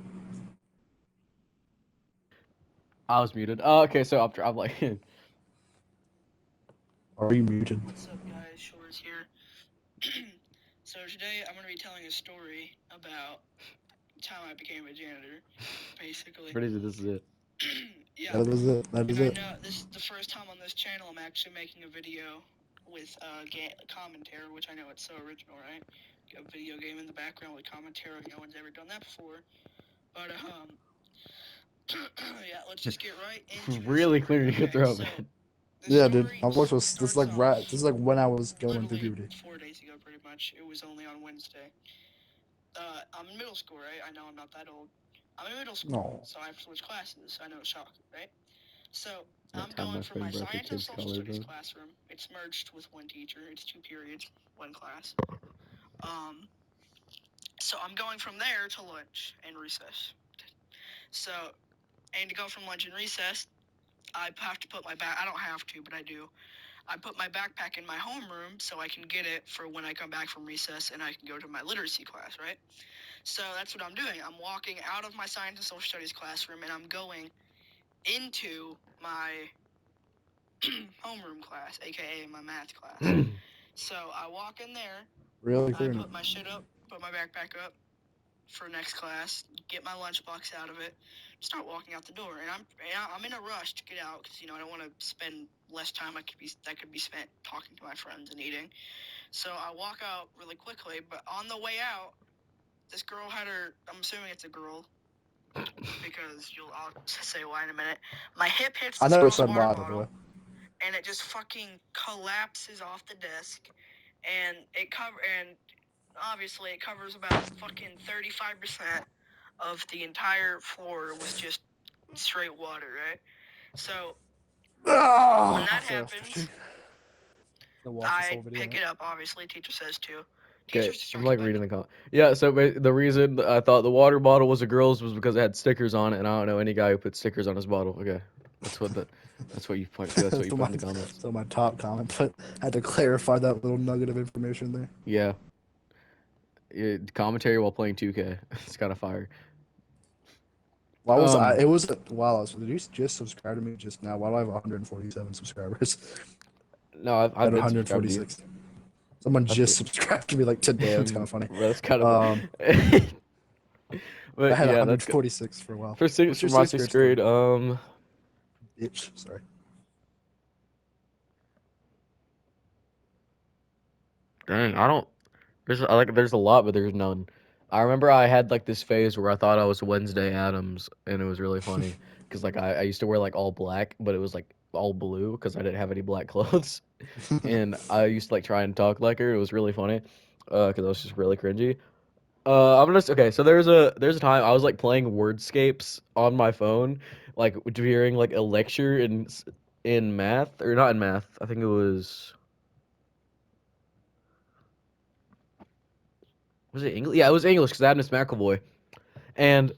I was muted. Oh, okay, so I'm like,
are you muted?
What's up, guys? Shores here. So today I'm going to be telling a story about the time I became a janitor, basically.
pretty sure this is it.
Yeah,
That is it. That is
and I
it.
know this is the first time on this channel I'm actually making a video with commentary, which I know it's so original, right? A video game in the background with commentary. No one's ever done that before. But yeah, let's just get right into the
Really
story.
clearing your
Okay,
throat,
so
man.
the
Yeah, dude.
story
My voice was this is
starts
like
off
this is like when I was going through
literally
puberty.
4 days ago, pretty much. It was only on Wednesday. I'm in middle school, right? I know I'm not that old. I'm in middle school,
No.
so I have to switch classes. I know it's shocking, right? So
That
I'm
time my
going from my
friend brought their
science and
kids'
social
colors
studies
in.
classroom. It's merged with one teacher. It's 2 periods, one class. Um, so I'm going from there to lunch and recess. So, and to go from lunch and recess, I have to put my back. I don't have to, but I do. I put my backpack in my homeroom so I can get it for when I come back from recess and I can go to my literacy class, right? So that's what I'm doing. I'm walking out of my science and social studies classroom and I'm going into my homeroom class, aka my math class. So I walk in there,
Really
I
clearing it.
put my shit up, put my backpack up for next class, get my lunchbox out of it, start walking out the door, and I'm in a rush to get out because I don't want to spend less time that could be spent talking to my friends and eating. So I walk out really quickly, but on the way out, this girl had I'm assuming it's a girl, because I'll say why in a minute. My hip hits
I
this
never
girl's
said
water
why, by the
bottle,
way.
and it just fucking collapses off the desk, and obviously it covers about fucking 35% of the entire floor was just straight water, right? So when that happens, I pick it up. Obviously, teacher says to.
Okay,
Teachers
I'm
distracted
like
by
reading the comment. Yeah, so the reason I thought the water bottle was a girl's was because it had stickers on it, and I don't know any guy who put stickers on his bottle. Okay, that's what you point. That's what you put in the comments.
So my top comment, but I had to clarify that little nugget of information there.
Yeah, commentary while playing 2K. It's kind of fire.
Why was I?
Um,
It was wow. Did you just subscribe to me just now? Why do I have 147 subscribers?
no,
At
I've been subscribed to you.
146. Someone
I've
just
been,
subscribed to me like today. That's kind of funny.
Bro, that's kind of.
Um, I
But
had
yeah, that's good.
146 for a while. What's
For
your
my
sixth
sixth
grade story?
grade.
Bitch. Sorry.
Dang, I don't. There's a lot, but there's none. I remember I had like this phase where I thought I was Wednesday Adams, and it was really funny because like I used to wear like all black, but it was like all blue because I didn't have any black clothes, and I used to like try and talk like her. It was really funny, because I was just really cringy. I'm gonna okay. So there's a time I was like playing Wordscapes on my phone, like during like a lecture in math or not in math. I think it was it English? Yeah, it was English because I had Miss McAvoy. And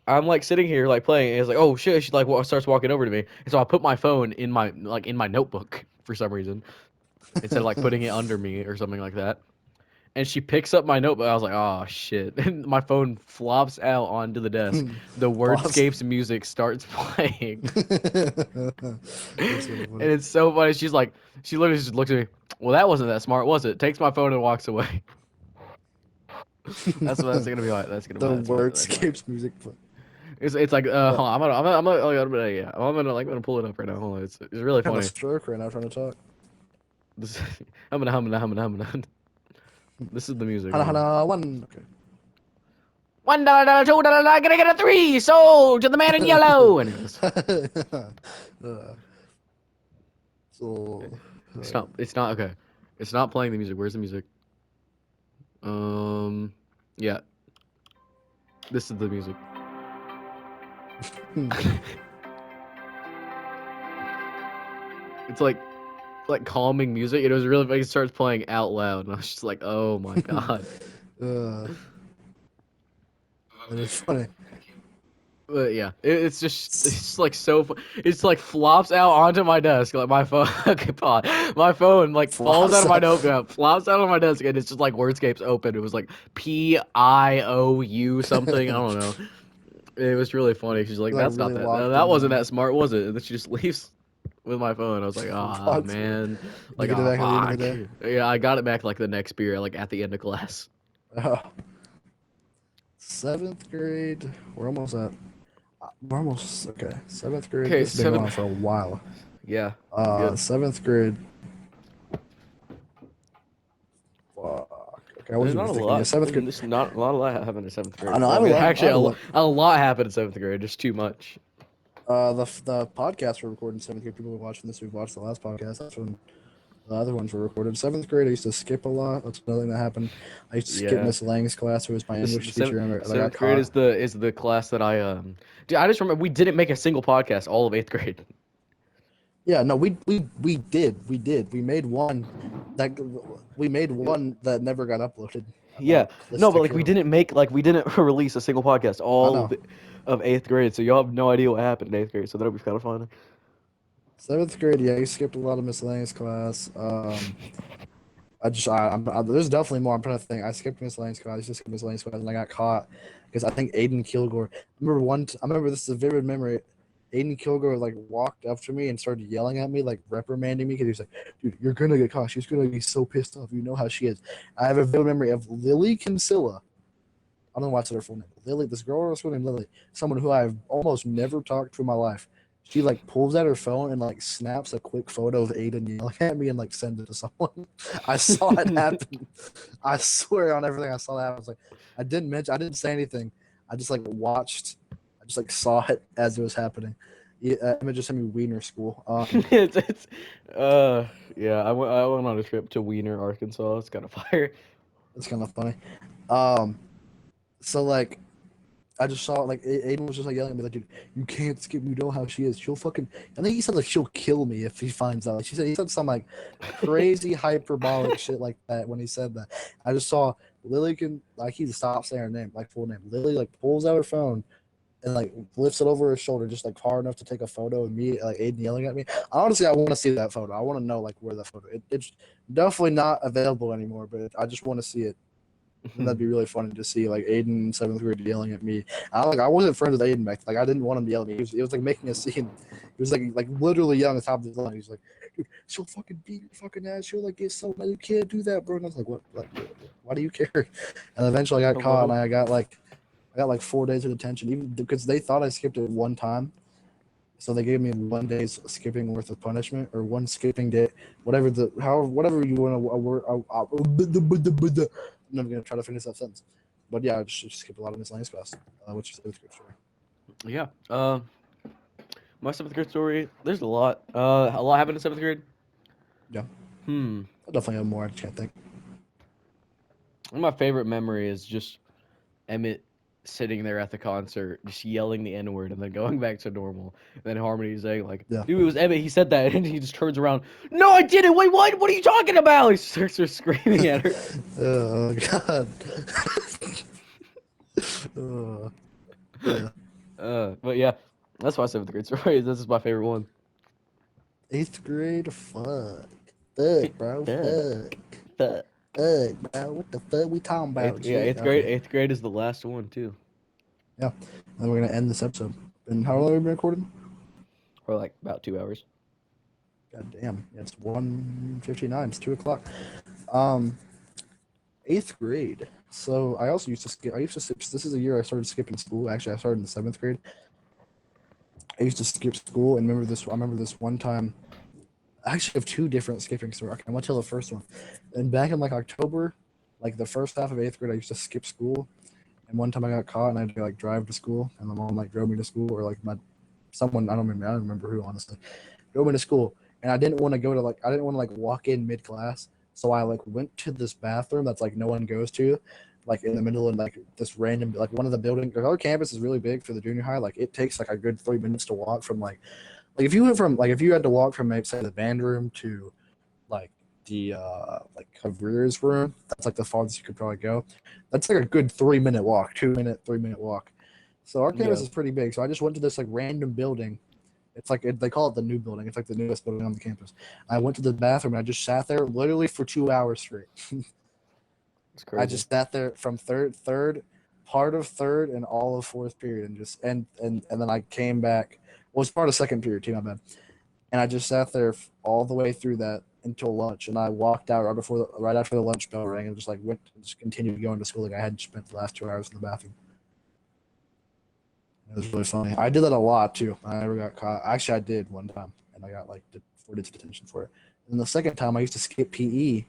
I'm like sitting here like playing, and it's like, oh shit, she like starts walking over to me, and so I put my phone in my notebook for some reason instead of like putting it under me or something like that. And she picks up my notebook. I was like, oh shit, and my phone flops out onto the desk. The
Pause.
Wordscapes music starts playing,
That's really
and
funny.
it's so funny. She literally just looks at me. Well, that wasn't that smart, was it? Takes my phone and walks away. That's what that's gonna be like. That's gonna be.
The
That's my.
wordscapes music.
It's like
Uh,
hold on, I'm gonna pull it up right now. Hold on, it's really
I'm a
funny.
stroke right now trying to talk.
This this is the music.
Hana
Hold on.
hana one. Okay.
$1, $2, gonna get a 3. Sold to the man in yellow. Anyways,
uh, so
it's not. It's not okay. It's not playing the music. Where's the music? Yeah. This is the music. It's like calming music. It was really like it starts playing out loud, and I was just like, oh my god.
That is funny.
But yeah, it's just like it's like flops out onto my desk like my phone. Okay, pause. My phone like falls out of my notebook, flops out of my desk, and it's just like Wordscape's open. It was like PIOU something. I don't know. It was really funny. She's like,
Like
that's not
really
that.
locked
That
in
wasn't
on
that smart, was it? And then she just leaves with my phone. I was like, ah
What?
man,
You
like
get it
ah
back at the end of the
fuck.
day?
Yeah, I got it back like the next period, like at the end of class.
Oh. 7th grade. We're almost at. We're almost okay. 7th grade.
Okay,
This has been going on
7th.
for a while.
Yeah, good.
7th grade. Fuck. Okay, I
There's
wasn't
not
even
a
thinking. Yeah,
lot.
7th grade.
There's not a lot happened in 7th grade.
I know. I
Well, I
have a
mean,
lot. I
actually,
have a lot.
a lot happened in 7th grade. Just too much.
The podcast we're recording 7th grade. People who are watching this who watched the last podcast. That's when the other ones were recorded. 7th grade, I used to skip a lot. That's another thing that happened. I used to skip
Yeah.
Miss Lang's class, who was my
The
English teacher, and I got
seventh grade
caught.
is the class that I Dude, I just remember we didn't make a single podcast all of 8th grade.
Yeah, no, we did. We made one that never got uploaded.
Yeah,
This
no, but like we
particular-
didn't release a single podcast all
know.
of 8th grade. So y'all have no idea what happened in 8th grade. So that'll be kind of fun.
7th grade, yeah, I skipped a lot of Miss Lang's class. There's definitely more. I'm trying to think. I skipped Miss Lang's class. I used to skip Miss Lang's class, and I got caught because I think Aiden Kilgore. I remember this is a vivid memory. Aiden Kilgore like walked up to me and started yelling at me, like reprimanding me, because he was like, "Dude, you're gonna get caught. She's gonna be so pissed off. You know how she is." I have a vivid memory of Lily Kinsella. I don't know why I said her full name. Lily, this girl was named Lily, someone who I've almost never talked to in my life. She like pulls out her phone and like snaps a quick photo of Aiden yelling at me and like sends it to someone. I saw it happen. I swear on everything I saw that happen. I was like, I didn't say anything. I just like watched. I just like saw it as it was happening. Emma just sent me Wiener School.
it's yeah. I went on a trip to Wiener, Arkansas. It's kind of fire.
It's kind of funny. So like I just saw like Aiden was just like yelling at me like, dude, you can't skip me. You know how she is. She'll fucking. I think he said like she'll kill me if he finds out. Like, he said some like crazy hyperbolic shit like that when he said that. I just saw Lily can like he stopped saying her name like full name. Lily like pulls out her phone and like lifts it over her shoulder just like far enough to take a photo of me like Aiden yelling at me. Honestly, I want to see that photo. I want to know like where that photo. It's definitely not available anymore, but I just want to see it. And that'd be really funny to see like Aiden in 7th grade yelling at me. I wasn't friends with Aiden back. Like I didn't want him to yell at me. It was like making a scene. He was like literally yelling at the top of his lungs. He's like, dude, she'll fucking beat your fucking ass. She'll like get so mad. You can't do that, bro. And I was like, what? Like, why do you care? And eventually I got caught, and I got like 4 days of detention, even because they thought I skipped it one time. So they gave me 1 day's skipping worth of punishment, or one skipping day, whatever you want to. I'm never gonna try to finish that sentence, but yeah, I just skipped a lot of miscellaneous class, which is a good story.
Yeah. My 7th grade story. There's a lot. A lot happened in 7th grade.
Yeah.
Hmm.
I definitely have more. I just can't think.
One of my favorite memory is just Emmett sitting there at the concert, just yelling the N word, and then going back to normal. And then Harmony saying like,
Yeah.
"Dude, it was Emmett. He said that," and he just turns around. No, I didn't. Wait, what? What are you talking about? He starts screaming at her.
Oh god. Yeah.
But yeah, that's my 7th grade story. This is my favorite one.
8th grade, fuck, bro,
Fuck.
fuck, bro. What the fuck we talking about?
Yeah,
Shit?
8th grade.
Okay.
8th grade is the last one too.
And we're gonna end this episode. And how long have we been recording?
For like about 2 hours.
God damn, it's 1:59. It's 2:00. 8th grade. So I also used to skip. This is a year I started skipping school. Actually, I started in 7th grade. I used to skip school, and I remember this one time. I actually have two different skipping stories. Okay, I'm gonna tell the first one. And back in like October, like the first half of 8th grade, I used to skip school. And one time I got caught, and I had to like drive to school, and my mom like drove me to school, or like someone I don't remember who, honestly, drove me to school, and I didn't want to like walk in mid class, so I like went to this bathroom that's like no one goes to, like in the middle of like this random like one of the buildings. Our campus is really big for the junior high. Like it takes like a good 3 minutes to walk from like if you went from like if you had to walk from like, say the band room to like the like careers room, that's like the farthest you could probably go. That's like a good 3 minute walk, 2 minute, 3 minute walk. So our campus
Yeah.
is pretty big. So I just went to this like random building. It's like they call it the new building. It's like the newest building on the campus. I went to the bathroom and I just sat there literally for 2 hours straight.
It's
I
crazy.
just sat there from part of third and all of fourth period, and just and then I came back. Well, it was part of second period too, my bad. And I just sat there all the way through that until lunch, and I walked out right after the lunch bell rang, and just like just continued going to school like I had spent the last 2 hours in the bathroom. It was really funny. I did that a lot too. I never got caught. Actually, I did one time, and I got like 4 days detention for it. And the second time, I used to skip PE,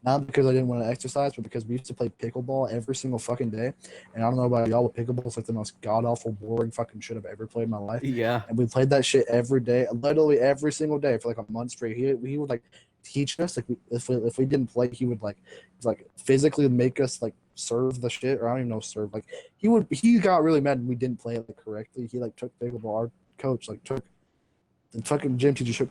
not because I didn't want to exercise, but because we used to play pickleball every single fucking day. And I don't know about y'all, but pickleball is like the most god awful, boring fucking shit I've ever played in my life.
Yeah.
And we played that shit every day, literally every single day for like a month straight. He would like teach us like if we didn't play, he would like physically make us like serve the shit, or I don't even know serve. Like he got really mad when we didn't play it like correctly. He like took pickleball. Our coach like took the fucking gym teacher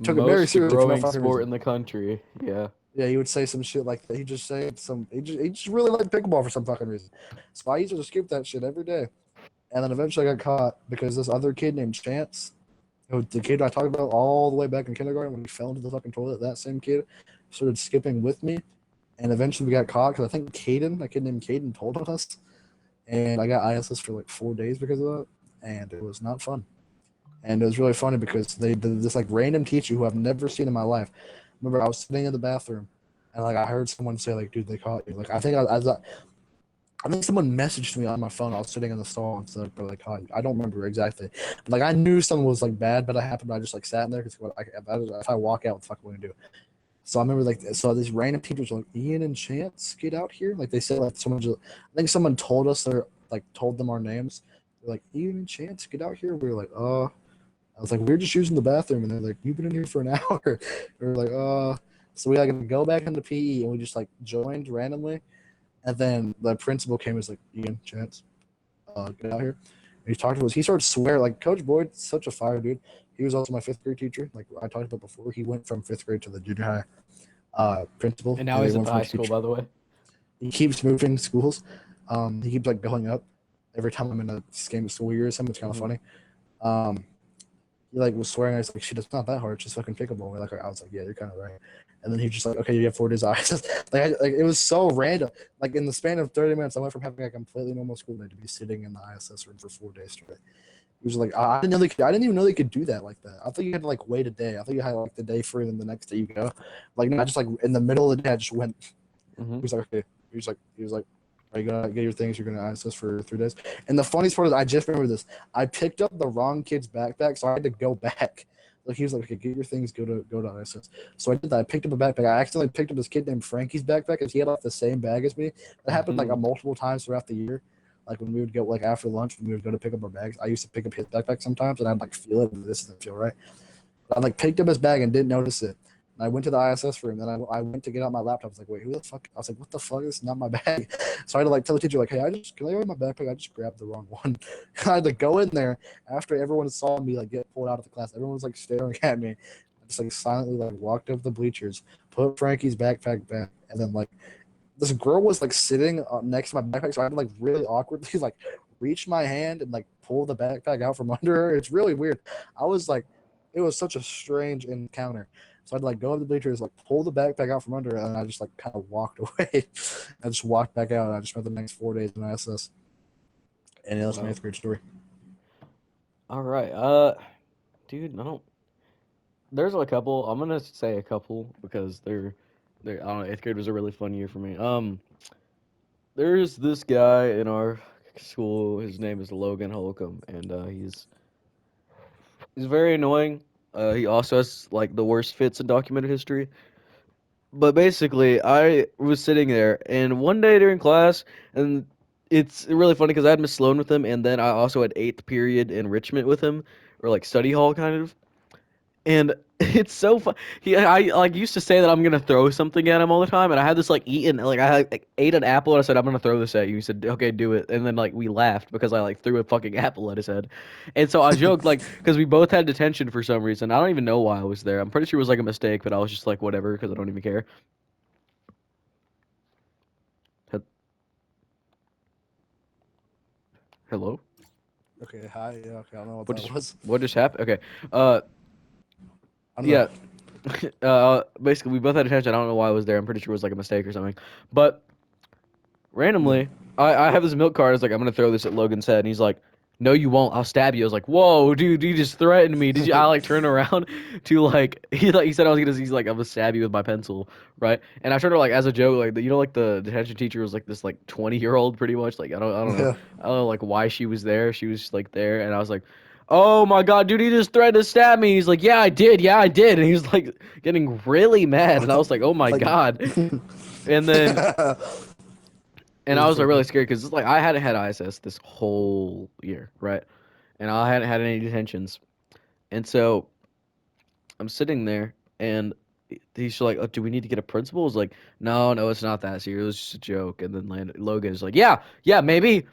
took it very
Most
seriously for no
growing
fucking
sport
reason.
in the country. Yeah.
Yeah, he would say some shit like that. He just say some. He just really liked pickleball for some fucking reason. So I used to skip that shit every day, and then eventually I got caught because this other kid named Chance, the kid I talked about all the way back in kindergarten when he fell into the fucking toilet, that same kid started skipping with me, and eventually we got caught because I think a kid named Caden, told on us, and I got ISS for like 4 days because of that, and it was not fun. And it was really funny because they did this like random teacher who I've never seen in my life. Remember, I was sitting in the bathroom, and like I heard someone say like, "Dude, they caught you." Like I think someone messaged me on my phone. I was sitting in the stall and said, "Bro, they caught you." I don't remember exactly, but like I knew something was like bad, but I happened. I just like sat in there because if I walk out, what the fuck am I gonna do? So I remember like so these random teachers were like Ian and Chance, get out here. Like they said like I think someone told us told them our names. They're like Ian and Chance, get out here. We were like, I was like, we're just using the bathroom, and they're like, you've been in here for an hour. We were like, so we like go back into PE, and we just like joined randomly, and then the principal came and was like, Ian, Chance, get out here. And he talked to us. He started swearing like Coach Boyd's such a fire dude. He was also my fifth grade teacher. Like I talked about before, he went from fifth grade to the junior high principal.
And now he's
they
at
went
the
from
high school,
teacher.
by the way.
He keeps moving schools. He keeps like going up every time I'm in a game school year. It's kind of funny. He like was swearing. I was like, "Shit, it's not that hard. It's just fucking pickleball." Like I was like, "Yeah, you're kind of right." And then he was just like, "Okay, you have 4 days off." like it was so random. Like in the span of 30 minutes, I went from having a completely normal school day to be sitting in the ISS room for 4 days straight. He was like, I didn't know I didn't even know they could do that like that. I thought you had to like wait a day. I thought you had like the day free, and then the next day you go. Like I just like in the middle of the day, I just went.
Mm-hmm.
He was like, okay. He was like, are you gonna get your things? You're gonna ISS for 3 days. And the funniest part is, I just remember this. I picked up the wrong kid's backpack, so I had to go back. Like he was like, okay, get your things, go to ISS. So I did that. I picked up a backpack. I accidentally picked up this kid named Frankie's backpack, because he had like the same bag as me. That happened like multiple times throughout the year. Like when we would go like after lunch, when we would go to pick up our bags, I used to pick up his backpack sometimes, and I'd like feel it, but this doesn't feel right. But I like picked up his bag and didn't notice it. And I went to the ISS room, and I went to get out my laptop. I was like, wait, who the fuck? I was like, what the fuck? This is not my bag. So I had to like tell the teacher, like, hey, can I go in my backpack? I just grabbed the wrong one. I had to go in there after everyone saw me like get pulled out of the class. Everyone was like staring at me. I just like silently like walked up the bleachers, put Frankie's backpack back, and then like this girl was like sitting next to my backpack, so I had to like really awkwardly like reach my hand and like pull the backpack out from under her. It's really weird. I was like, it was such a strange encounter. So I'd like go up the bleachers, like pull the backpack out from under her, and I just like kind of walked away. I just walked back out, and I just spent the next 4 days in ISS. And that's my 8th grade story.
All right. Dude, I don't. There's a couple. I'm gonna say a couple because they're. I don't know. 8th grade was a really fun year for me. There's this guy in our school. His name is Logan Holcomb, and he's very annoying. He also has like the worst fits in documented history. But basically, I was sitting there, and one day during class, and it's really funny because I had Miss Sloan with him, and then I also had 8th period enrichment with him, or like study hall kind of. And it's so fun. I like used to say that I'm gonna throw something at him all the time, and I had this like ate an apple and I said I'm gonna throw this at you. He said okay, do it, and then like we laughed because I like threw a fucking apple at his head, and so I joked like because we both had detention for some reason. I don't even know why I was there. I'm pretty sure it was like a mistake, but I was just like whatever because I don't even care. He- Hello?
Okay, hi. Yeah, okay, I don't know what
What
that
just
was.
what just happened? Okay. Uh,
I don't know.
yeah. Basically we both had detention. I don't know why I was there. I'm pretty sure it was like a mistake or something, but. Randomly, I have this milk cart. I was like, I'm gonna throw this at Logan's head, and he's like, "No, you won't. I'll stab you." I was like, "Whoa, dude, you just threatened me." Did you? I like turn around to like he said I was gonna. He's like, "I'm gonna stab you with my pencil," right? And I turned to like as a joke, like like the detention teacher was like this like 20-year-old pretty much. Like
Yeah.
I don't know like why she was there. She was just, like there, and I was like, "Oh my god, dude, he just threatened to stab me." He's like, "Yeah, I did. Yeah, I did." And he was like getting really mad, and I was like, "Oh my
Like,
god." And then and I
That's
was like
funny.
really scared because like I hadn't had ISS this whole year, right? And I hadn't had any detentions, and so I'm sitting there, and he's like, oh, "Do we need to get a principal?" I was like, "No, no, it's not that serious. It was just a joke." And then Logan is like, "Yeah, yeah, maybe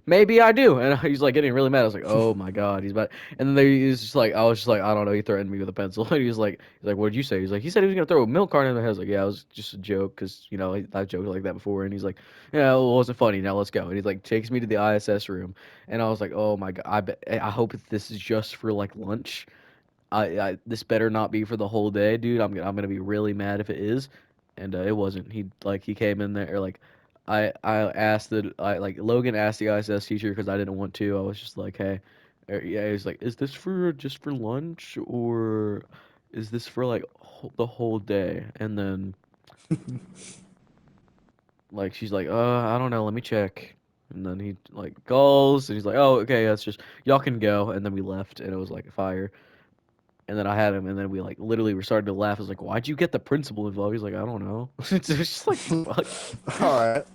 I do." And he's like getting really mad. I was like, "Oh my god, he's bad." And then he's just like, I was just like, "I don't know." He threatened me with a pencil. And he's like, "What did you say?" He's like, "He said he was gonna throw a milk carton in my head." I was like, "Yeah, it was just a joke, cause you know I've joked like that before." And he's like, "Yeah, well, it wasn't funny. Now let's go." And he's like, takes me to the ISS room, and I was like, "Oh my god, I hope this is just for like lunch." This better not be for the whole day, dude. I'm gonna be really mad if it is, and it wasn't. He came in there like, I asked like Logan asked the ISS teacher because I didn't want to. I was just like, hey, yeah. He's like, is this for just for lunch or is this for like the whole day? And then like she's like, I don't know. Let me check. And then he like calls and he's like, oh, okay, that's just y'all can go. And then we left and it was like a fire. And then I had him, and then we like literally were starting to laugh. I was like, "Why'd you get the principal involved?" He's like, "I don't know." It's just like fuck.
All right.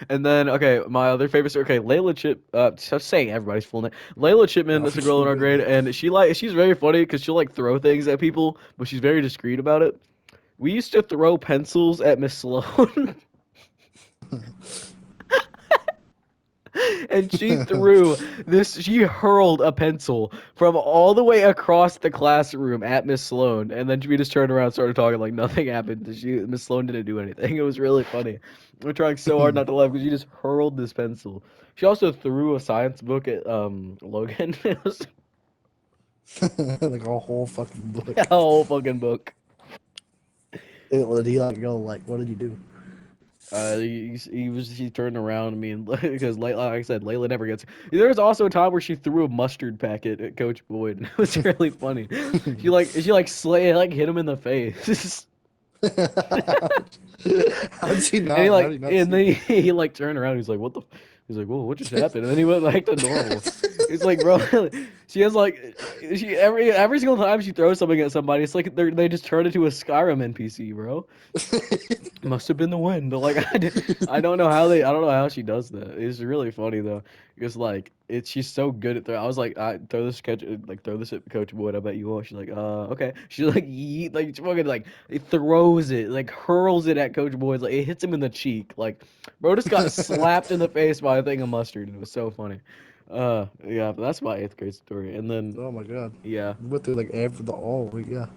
And then okay, my other favorite story. Okay, Layla Chip. Just saying everybody's full name. Layla Chipman.
No,
That's a girl in our
you're
grade,
good.
and she's very funny because she'll like throw things at people, but she's very discreet about it. We used to throw pencils at Miss Sloan. And she hurled a pencil from all the way across the classroom at Miss Sloan, and then we just turned around and started talking like nothing happened. Miss Sloan didn't do anything. It was really funny. We're trying so hard not to laugh because she just hurled this pencil. She also threw a science book at Logan. It was
Like a whole fucking
a
book.
whole fucking book.
Did he like go like? What did you do?
He turned around to me and because like I said, Layla never gets. There was also a time where she threw a mustard packet at Coach Boyd, and it was really funny. She like hit him in the face,
How did she
and he
not? How did
like
you not
and
see
then
that?
he like turned around. He's like, "What the?" He's like, "Whoa, what just happened?" And then he went back to normal. It's like, bro, she has like she every single time she throws something at somebody, it's like they just turn into a Skyrim NPC, bro. Must have been the wind. Like I don't know how she does that. It's really funny though. Because like she's so good at throw. I was like, I throw this at Coach Boyd. I bet you won't. She's like, okay. She like yeet, like she fucking like it throws it, like hurls it at Coach Boyd. Like it hits him in the cheek. Like bro just got slapped in the face by a thing of mustard. And it was so funny. Yeah, but that's my eighth grade story. And then
Oh my god.
yeah,
We went through like every the oh yeah. I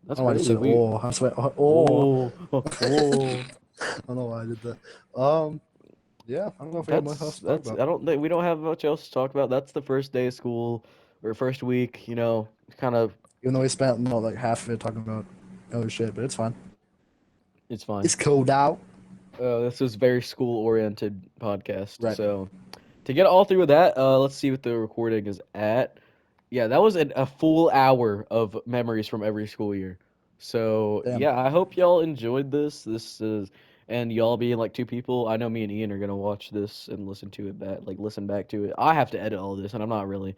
that's
don't know why I just
crazy.
said
We
oh. I swear oh.
oh oh.
I don't know why I did that. Yeah. I don't know if we have much else to talk
That's
about.
I don't think we don't have much else to talk about. That's the first day of school or first week, kind of
Even though we spent like half of it talking about other shit, but it's fine.
it's fine.
It's cold out.
This is very school oriented podcast.
Right.
So to get all through with that, let's see what the recording is at. Yeah, that was a full hour of memories from every school year. So
Damn.
yeah, I hope y'all enjoyed this. And y'all being like two people. I know me and Ian are gonna watch this and listen to it back, like listen back to it. I have to edit all this, and I'm not really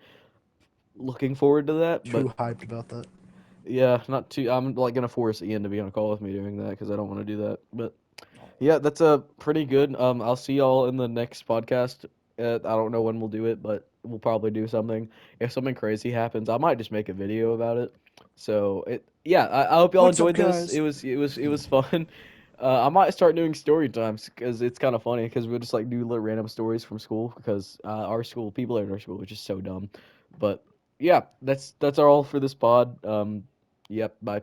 looking forward to that.
Too
But
hyped about that.
yeah, not too. I'm like gonna force Ian to be on a call with me doing that because I don't want to do that. But yeah, that's a pretty good. I'll see y'all in the next podcast. I don't know when we'll do it, but we'll probably do something. If something crazy happens, I might just make a video about it. So I hope y'all
What's up,
enjoyed this.
guys?
It was fun. I might start doing story times because it's kind of funny because we'll just like do little random stories from school because our school people at our school are just so dumb. But yeah, that's all for this pod. Yep, bye.